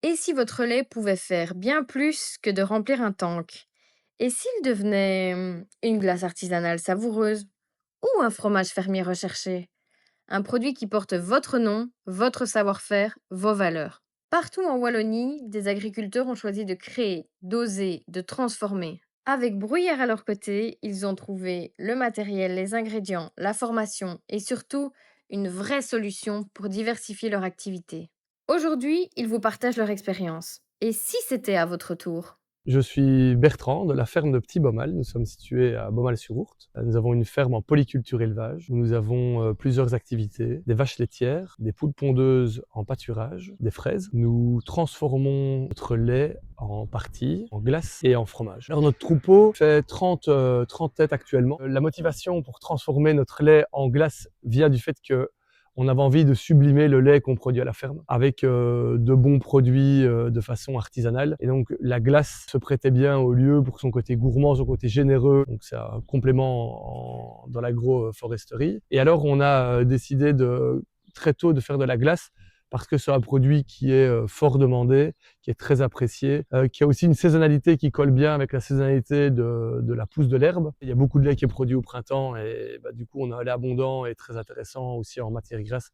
Et si votre lait pouvait faire bien plus que de remplir un tank? Et s'il devenait une glace artisanale savoureuse ou un fromage fermier recherché? Un produit qui porte votre nom, votre savoir-faire, vos valeurs. Partout en Wallonie, des agriculteurs ont choisi de créer, d'oser, de transformer. Avec Bruyère à leur côté, ils ont trouvé le matériel, les ingrédients, la formation et surtout une vraie solution pour diversifier leur activité. Aujourd'hui, ils vous partagent leur expérience. Et si c'était à votre tour? Je suis Bertrand de la ferme de Petit Baumal. Nous sommes situés à Baumal-sur-Ourthe. Nous avons une ferme en polyculture élevage où nous avons plusieurs activités, des vaches laitières, des poules pondeuses en pâturage, des fraises. Nous transformons notre lait en partie, en glace et en fromage. Alors notre troupeau fait 30 têtes actuellement. La motivation pour transformer notre lait en glace vient du fait que on avait envie de sublimer le lait qu'on produit à la ferme avec de bons produits de façon artisanale. Et donc la glace se prêtait bien au lieu pour son côté gourmand, son côté généreux. Donc c'est un complément dans l'agroforesterie. Et alors on a décidé très tôt de faire de la glace parce que c'est un produit qui est fort demandé, qui est très apprécié, qui a aussi une saisonnalité qui colle bien avec la saisonnalité de la pousse de l'herbe. Il y a beaucoup de lait qui est produit au printemps et du coup on a un lait abondant et très intéressant aussi en matière grasse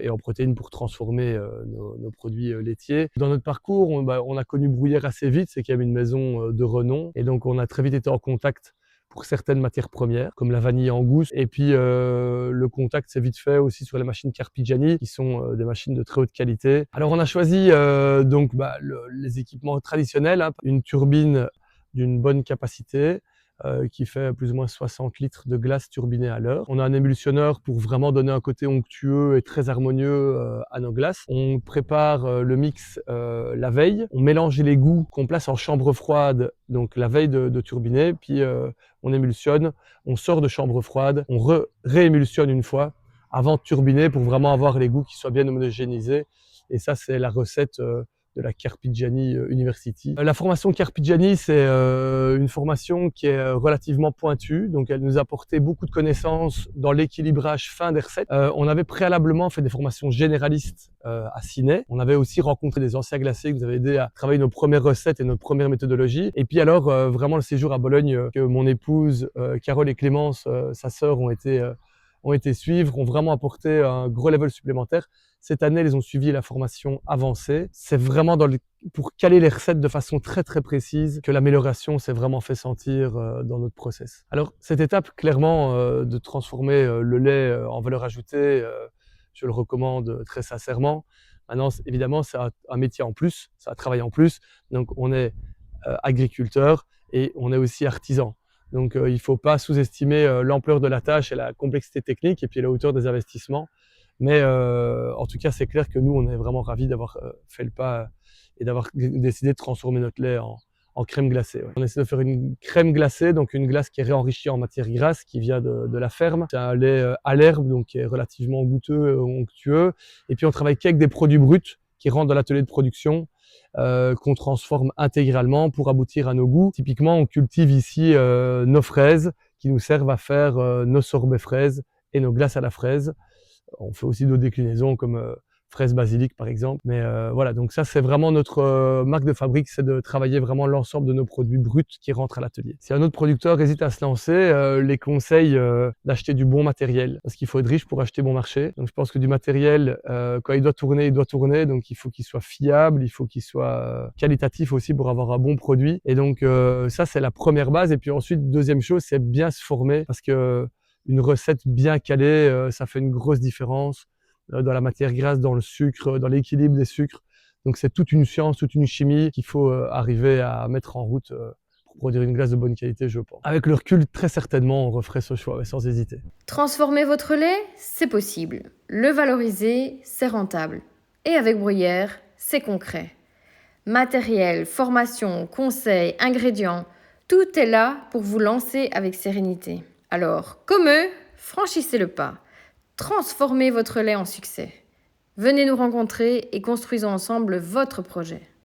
et en protéines pour transformer nos produits laitiers. Dans notre parcours, on a connu Bruyère assez vite, c'est qu'il y avait une maison de renom et donc on a très vite été en contact pour certaines matières premières, comme la vanille en gousse. Et puis, le contact s'est vite fait aussi sur les machines Carpigiani, qui sont des machines de très haute qualité. Alors, on a choisi les équipements traditionnels, hein, une turbine d'une bonne capacité, qui fait plus ou moins 60 litres de glace turbinée à l'heure. On a un émulsionneur pour vraiment donner un côté onctueux et très harmonieux à nos glaces. On prépare le mix la veille. On mélange les goûts qu'on place en chambre froide, donc la veille de turbiner, puis on émulsionne, on sort de chambre froide, on réémulsionne une fois avant de turbiner pour vraiment avoir les goûts qui soient bien homogénéisés. Et ça, c'est la recette de la Carpigiani University. La formation Carpigiani, c'est une formation qui est relativement pointue, donc elle nous a apporté beaucoup de connaissances dans l'équilibrage fin des recettes. On avait préalablement fait des formations généralistes à Ciney. On avait aussi rencontré des anciens glaciers qui nous avaient aidé à travailler nos premières recettes et notre première méthodologie. Et puis alors, vraiment le séjour à Bologne que mon épouse, Carole et Clémence, sa sœur, ont été suivre, ont vraiment apporté un gros level supplémentaire. Cette année, ils ont suivi la formation avancée. C'est vraiment pour caler les recettes de façon très très précise que l'amélioration s'est vraiment fait sentir dans notre process. Alors cette étape, clairement, de transformer le lait en valeur ajoutée, je le recommande très sincèrement. Maintenant, évidemment, c'est un métier en plus, c'est un travail en plus. Donc on est agriculteur et on est aussi artisan. Donc il ne faut pas sous-estimer l'ampleur de la tâche et la complexité technique et puis la hauteur des investissements. Mais en tout cas, c'est clair que nous, on est vraiment ravis d'avoir fait le pas et d'avoir décidé de transformer notre lait en crème glacée. Ouais. On essaie de faire une crème glacée, donc une glace qui est réenrichie en matière grasse, qui vient de la ferme. C'est un lait à l'herbe, donc qui est relativement goûteux, onctueux. Et puis on travaille qu'avec des produits bruts qui rentrent dans l'atelier de production, qu'on transforme intégralement pour aboutir à nos goûts. Typiquement, on cultive ici nos fraises qui nous servent à faire nos sorbets fraises et nos glaces à la fraise. On fait aussi d'autres déclinaisons comme fraise basilic par exemple. Mais voilà, donc ça c'est vraiment notre marque de fabrique, c'est de travailler vraiment l'ensemble de nos produits bruts qui rentrent à l'atelier. Si un autre producteur hésite à se lancer, les conseils d'acheter du bon matériel, parce qu'il faut être riche pour acheter bon marché. Donc je pense que du matériel, quand il doit tourner, donc il faut qu'il soit fiable, il faut qu'il soit qualitatif aussi pour avoir un bon produit. Et donc ça c'est la première base. Et puis ensuite, deuxième chose, c'est bien se former, parce que une recette bien calée, ça fait une grosse différence dans la matière grasse, dans le sucre, dans l'équilibre des sucres. Donc c'est toute une science, toute une chimie qu'il faut arriver à mettre en route pour produire une glace de bonne qualité, je pense. Avec le recul, très certainement, on referait ce choix, sans hésiter. Transformer votre lait, c'est possible. Le valoriser, c'est rentable. Et avec Bruyère, c'est concret. Matériel, formation, conseils, ingrédients, tout est là pour vous lancer avec sérénité. Alors, comme eux, franchissez le pas. Transformez votre lait en succès. Venez nous rencontrer et construisons ensemble votre projet.